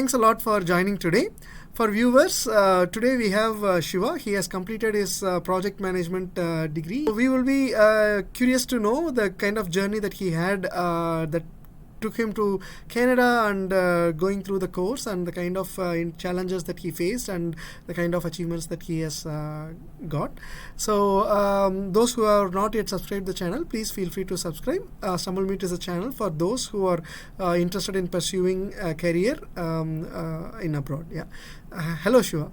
Thanks a lot for joining today. For viewers, today we have Shiva. He has completed his project management degree. We will be curious to know the kind of journey that he had that took him to Canada and going through the course, and the kind of challenges that he faced and the kind of achievements that he has got. So those who are not yet subscribed the channel, please feel free to subscribe. Stumble Meet is a channel for those who are interested in pursuing a career in abroad. Hello Shiva.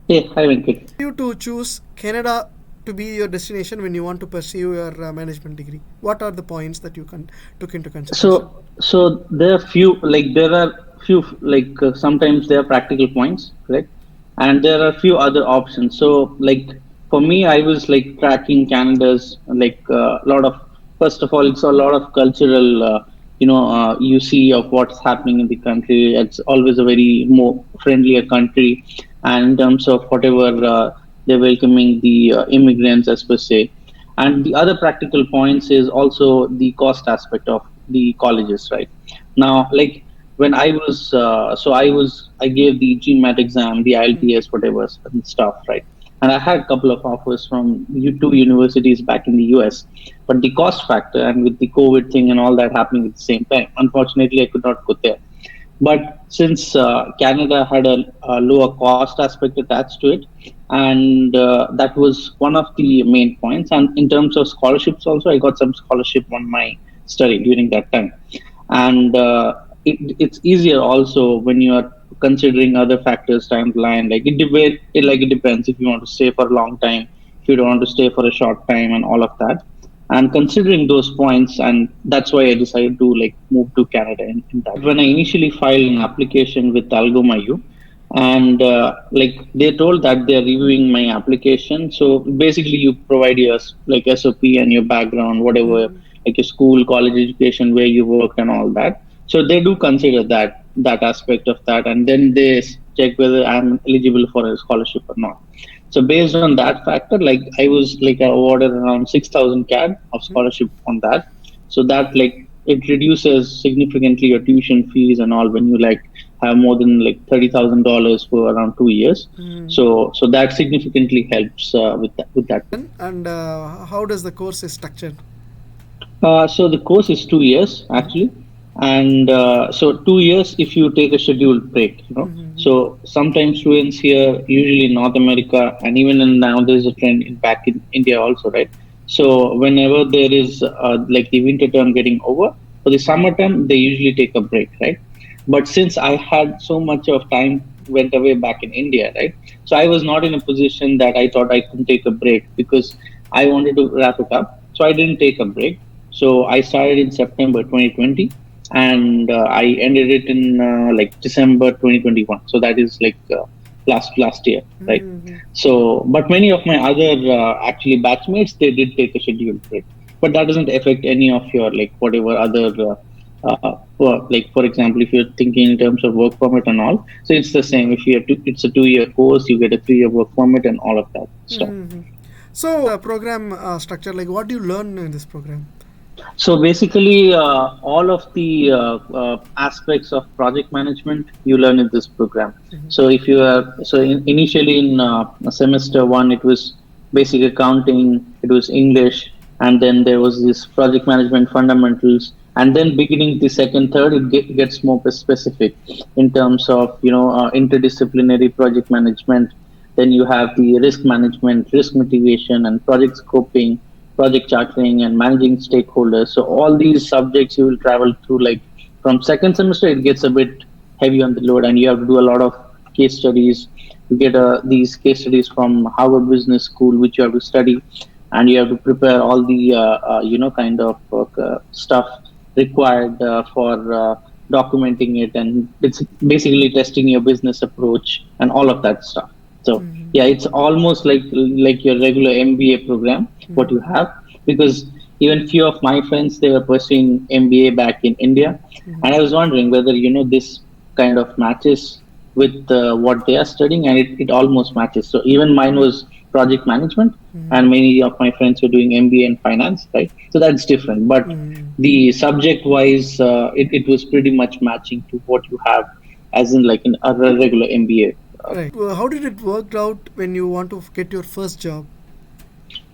Hey, hi Venkat. You to choose Canada to be your destination when you want to pursue your management degree? What are the points that you took into consideration? So there are few sometimes there are practical points, correct? And there are a few other options. So for me, I was tracking Canada's lot of, first of all, it's a lot of cultural you see of what's happening in the country. It's always a very more friendlier country, and in terms of whatever they're welcoming the immigrants as per se. And the other practical points is also the cost aspect of the colleges, right? Now, when I was, I gave the GMAT exam, the IELTS, whatever and stuff, right? And I had a couple of offers from two universities back in the US, but the cost factor and with the COVID thing and all that happening at the same time, unfortunately, I could not go there. But since Canada had a lower cost aspect attached to it, and that was one of the main points. And in terms of scholarships, also, I got some scholarship on my study during that time. And it's easier also when you are considering other factors down the line. It depends if you want to stay for a long time, if you don't want to stay for a short time, and all of that. And considering those points, and that's why I decided to move to Canada in that. When I initially filed an application with Algoma U, and they told that they're reviewing my application. So basically, you provide your SOP and your background, whatever, like your school, college education, where you worked, and all that. So they do consider that aspect of that, and then they check whether I'm eligible for a scholarship or not. So based on that factor, I was awarded around 6,000 CAD of scholarship on that. So that it reduces significantly your tuition fees and all when you have more than $30,000 for around 2 years. So that significantly helps with that. And how does the course is structured? So the course is 2 years actually. And so 2 years if you take a scheduled break, So sometimes students here, usually in North America, and even now there's a trend back in India also, right? So whenever there is the winter term getting over, for the summer term, they usually take a break, right? But since I had so much of time went away back in India, right? So I was not in a position that I thought I could take a break because I wanted to wrap it up. So I didn't take a break. So I started in September 2020. And I ended it in December 2021. So that is last year, right? So, but many of my other actually batchmates, they did take a scheduled break, but that doesn't affect any of your whatever other for example, if you're thinking in terms of work permit and all, so it's the same. If you have it's a 2-year course, you get a 3-year work permit and all of that stuff. So, program structure, what do you learn in this program? So basically, all of the aspects of project management you learn in this program. So if you are initially in semester 1, it was basic accounting, it was English, and then there was this project management fundamentals. And then beginning the second, third, it gets more specific in terms of interdisciplinary project management. Then you have the risk management, risk mitigation, and project scoping, project chartering, and managing stakeholders. So all these subjects you will travel through. From second semester, it gets a bit heavy on the load, and you have to do a lot of case studies. You get these case studies from Harvard Business School, which you have to study, and you have to prepare all the kind of stuff required for documenting it, and it's basically testing your business approach and all of that stuff. So yeah, it's almost like your regular MBA program, what you have, because even few of my friends, they were pursuing MBA back in India, and I was wondering whether this kind of matches with what they are studying, and it almost matches. So even mine was project management, and many of my friends were doing MBA in finance, right? So that's different, but the subject wise, it was pretty much matching to what you have as in like in a regular MBA. Right. Well, how did it work out when you want to get your first job?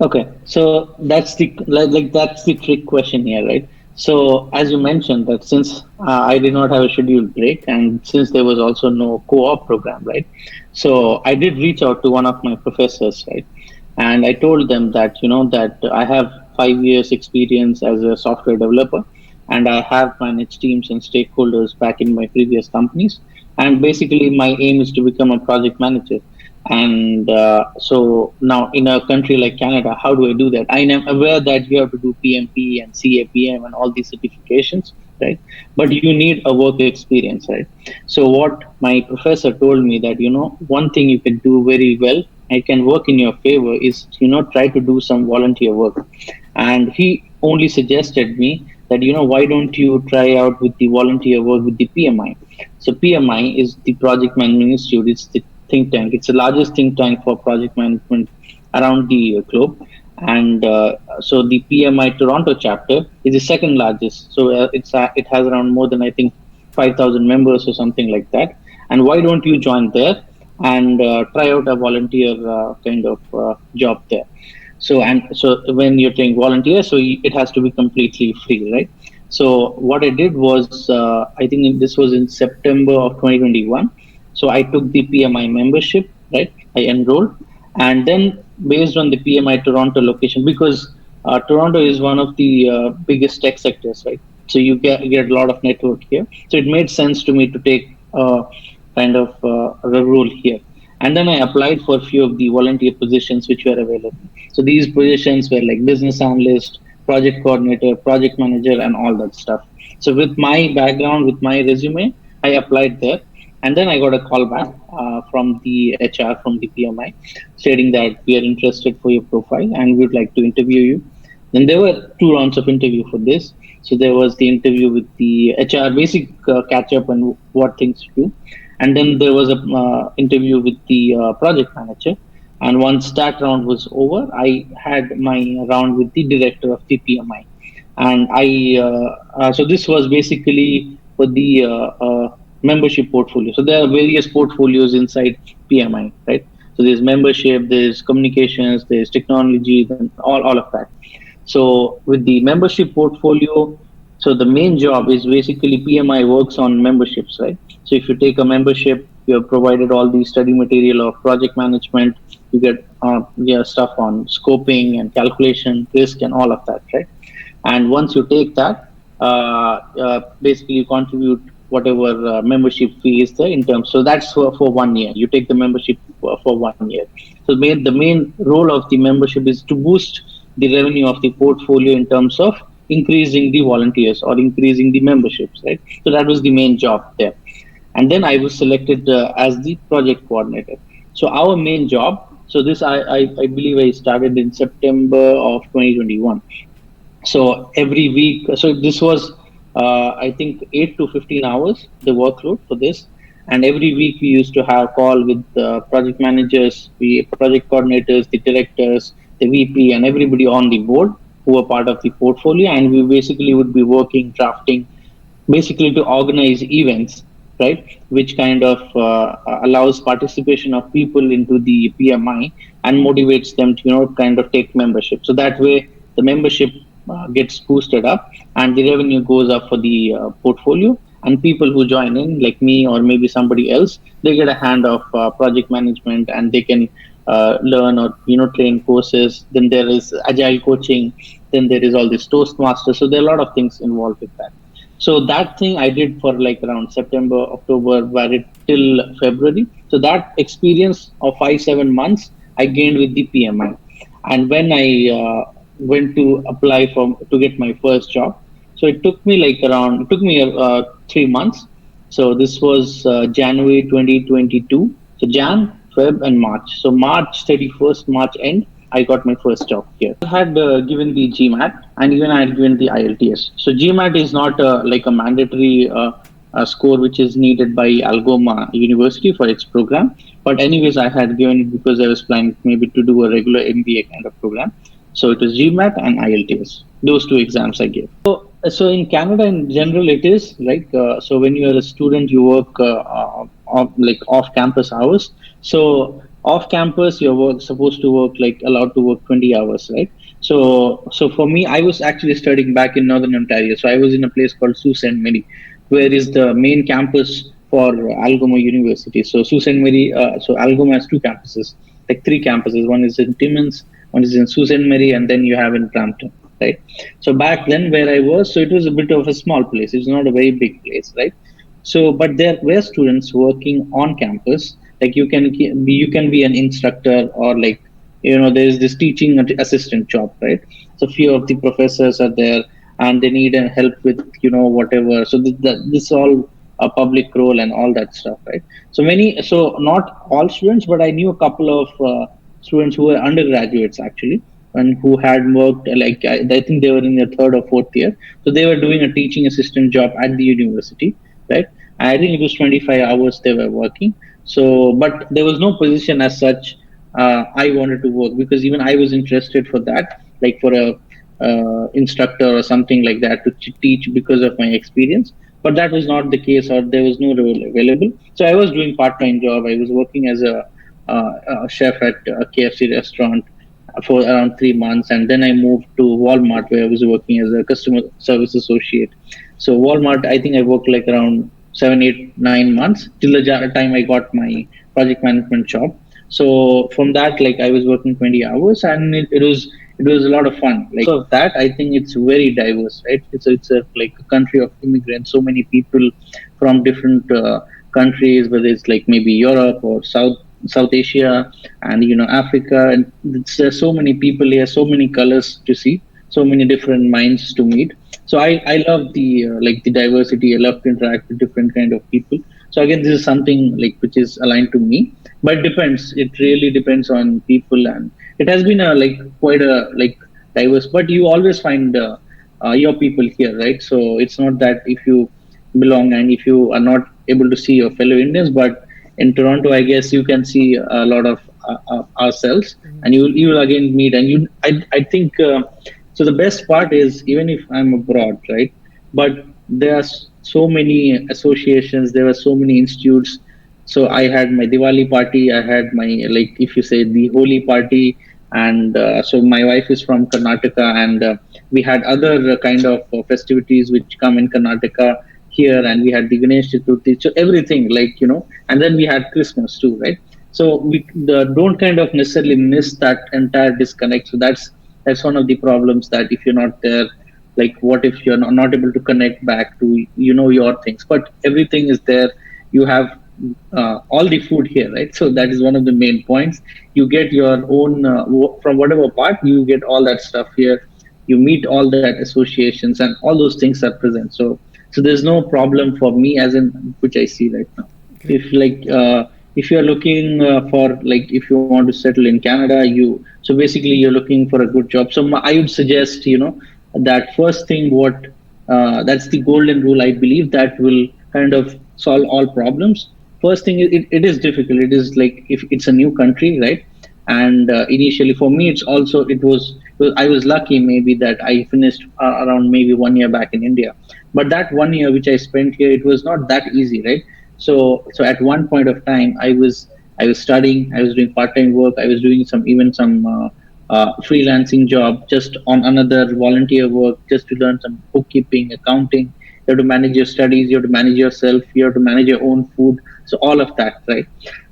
Okay, so that's the like that's the trick question here, right? So as you mentioned that since I did not have a scheduled break and since there was also no co-op program, right? So I did reach out to one of my professors, right? And I told them that that I have 5 years experience as a software developer, and I have managed teams and stakeholders back in my previous companies. And basically, my aim is to become a project manager. And so now, in a country like Canada, how do I do that? I am aware that you have to do PMP and CAPM and all these certifications, right? But you need a work experience, right? So what my professor told me that one thing you can do very well, I can work in your favor, is try to do some volunteer work. And he only suggested me that why don't you try out with the volunteer work with the PMI. So PMI is the Project Management Institute. It's the think tank. It's the largest think tank for project management around the globe. And so the PMI Toronto chapter is the second largest. So it has around more than, I think, 5,000 members or something like that. And why don't you join there and try out a volunteer kind of job there? So when you're doing volunteer, so it has to be completely free, right? So what I did was, I think this was in September of 2021. So I took the PMI membership, right? I enrolled, and then based on the PMI Toronto location, because Toronto is one of the biggest tech sectors, right? So you get a lot of network here. So it made sense to me to take kind of a role here. And then I applied for a few of the volunteer positions which were available. So these positions were like business analyst, project coordinator, project manager, and all that stuff. So with my background, with my resume, I applied there. And then I got a call back from the HR from the PMI stating that we are interested for your profile and we would like to interview you. Then there were two rounds of interview for this. So there was the interview with the HR, basic catch up and what things to do. And then there was a interview with the project manager. And once that round was over, I had my round with the director of the PMI. And so this was basically for the membership portfolio. So there are various portfolios inside PMI, right? So there's membership, there's communications, there's technology, then all of that. So with the membership portfolio, so the main job is basically PMI works on memberships, right? So if you take a membership, you are provided all the study material of project management. You get stuff on scoping and calculation, risk, and all of that, right? And once you take that, basically you contribute whatever membership fee is there in terms. So that's for 1 year. You take the membership for 1 year. So the main role of the membership is to boost the revenue of the portfolio in terms of increasing the volunteers or increasing the memberships, right? So that was the main job there. And then I was selected as the project coordinator. So our main job, so this I believe I started in September of 2021. So every week, so this was I think 8 to 15 hours the workload for this. And every week we used to have call with project managers, the project coordinators, the directors, the VP, and everybody on the board who were part of the portfolio. And we basically would be working, drafting, basically to organize events, right? Which kind of allows participation of people into the PMI and motivates them to kind of take membership. So that way the membership gets boosted up and the revenue goes up for the portfolio. And people who join in, like me or maybe somebody else, they get a hand of project management and they can learn or train courses. Then there is agile coaching. Then there is all this Toastmaster. So there are a lot of things involved with that. So that thing I did for like around September, October, valid till February. So that experience of 5-7 months I gained with the PMI. And when I went to apply for to get my first job, so it took me 3 months. So this was January 2022. So Jan, Feb, and March. So March 31st, March end, I got my first job here. I had given the GMAT and even I had given the IELTS. So GMAT is not like a mandatory score which is needed by Algoma University for its program. But anyways, I had given it because I was planning maybe to do a regular MBA kind of program. So it was GMAT and IELTS. Those two exams I gave. So So in Canada, in general, it is like so. When you are a student, you work like off-campus hours. So off-campus, you're supposed to work like allowed to work 20 hours, right? So for me, I was actually studying back in Northern Ontario. So I was in a place called Sault Ste. Marie, where is the main campus for Algoma University. So Sault Ste. Marie, so Algoma has two campuses, like three campuses. One is in Timmins, one is in Sault Ste. Marie, and then you have in Brampton, right? So back then where I was, so it was a bit of a small place. It's not a very big place, right? So, but there were students working on campus. Like you can be an instructor or like there's this teaching assistant job, right? So few of the professors are there and they need help with whatever. So this all a public role and all that stuff, right? So not all students, but I knew a couple of students who were undergraduates actually and who had worked like I think they were in their third or fourth year. So they were doing a teaching assistant job at the university, right? I think it was 25 hours they were working. So, but there was no position as such. I wanted to work because even I was interested for that, like for a instructor or something like that to teach because of my experience. But that was not the case, or there was no role available. So I was doing part-time job. I was working as a chef at a KFC restaurant for around 3 months, and then I moved to Walmart where I was working as a customer service associate. So Walmart, I think I worked like around 7, 8, 9 months till the time I got my project management job. So from that, like I was working 20 hours, and it was a lot of fun. Like of that, I think it's very diverse, right? It's a like a country of immigrants. So many people from different countries, whether it's like maybe Europe or South Asia and Africa, and there's so many people here, so many colors to see, so many different minds to meet. So I love the like the diversity. I love to interact with different kind of people. So again, this is something like which is aligned to me, but it depends. It really depends on people, and it has been a like quite a like diverse. But you always find your people here, right? So it's not that if you belong and if you are not able to see your fellow Indians, but in Toronto, I guess you can see a lot of ourselves, and you will again meet. And I think so. The best part is even if I'm abroad, right? But there are so many associations. There are so many institutes. So I had my Diwali party. I had my like if you say the Holi party, and so my wife is from Karnataka, and we had other kind of festivities which come in Karnataka here, and we had the Ganesh Chaturthi, so everything like and then we had Christmas too, right? So don't kind of necessarily miss that entire disconnect. So that's one of the problems, that if you're not there, like what if you're not able to connect back to your things, but everything is there. You have all the food here, right? So that is one of the main points. You get your own from whatever part, you get all that stuff here. You meet all that associations, and all those things are present. So there's no problem for me, as in which I see right now. Great. If you're looking for like if you want to settle in Canada, so basically you're looking for a good job. So I would suggest that first thing, what that's the golden rule, I believe, that will kind of solve all problems. First thing is, it is difficult. It is like if it's a new country, right? And initially for me, I was lucky maybe that I finished around maybe 1 year back in India. But that 1 year which I spent here, it was not that easy, right? So at one point of time, I was studying, I was doing part-time work, I was doing some freelancing job, just on another volunteer work, just to learn some bookkeeping, accounting. You have to manage your studies, you have to manage yourself, you have to manage your own food. So all of that, right?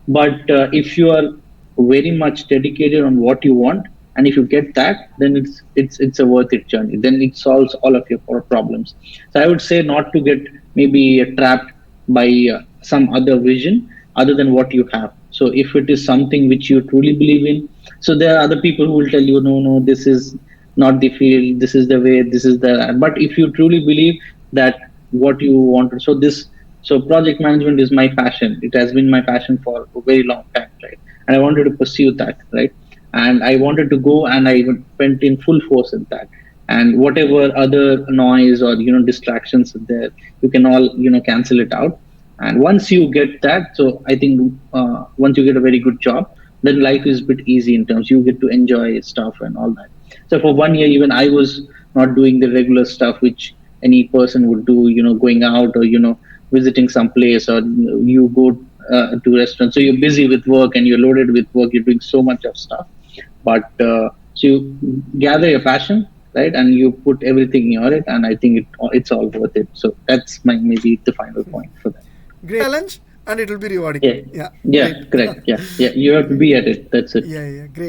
But if you are very much dedicated on what you want, and if you get that, then it's a worth it journey. Then it solves all of your problems. So I would say not to get maybe trapped by some other vision other than what you have. So if it is something which you truly believe in, so there are other people who will tell you, no, no, this is not the field, this is the way, this is the. But if you truly believe that what you want, so project management is my passion. It has been my passion for a very long time, right? And I wanted to pursue that, right? And I wanted to go, and I went in full force in that. And whatever other noise or distractions are there, you can all cancel it out. And once you get that, so I think once you get a very good job, then life is a bit easy in terms you get to enjoy stuff and all that. So for 1 year, even I was not doing the regular stuff, which any person would do, going out or visiting some place, or you go to restaurant. So you're busy with work and you're loaded with work. You're doing so much of stuff, but so you gather your passion, right, and you put everything in it, and I think it's all worth it. So that's my maybe the final point for that. Great challenge, and it will be rewarding. Yeah, Yeah, yeah, great. correct. Yeah, yeah. You have to be at it. That's it. Yeah, yeah, great.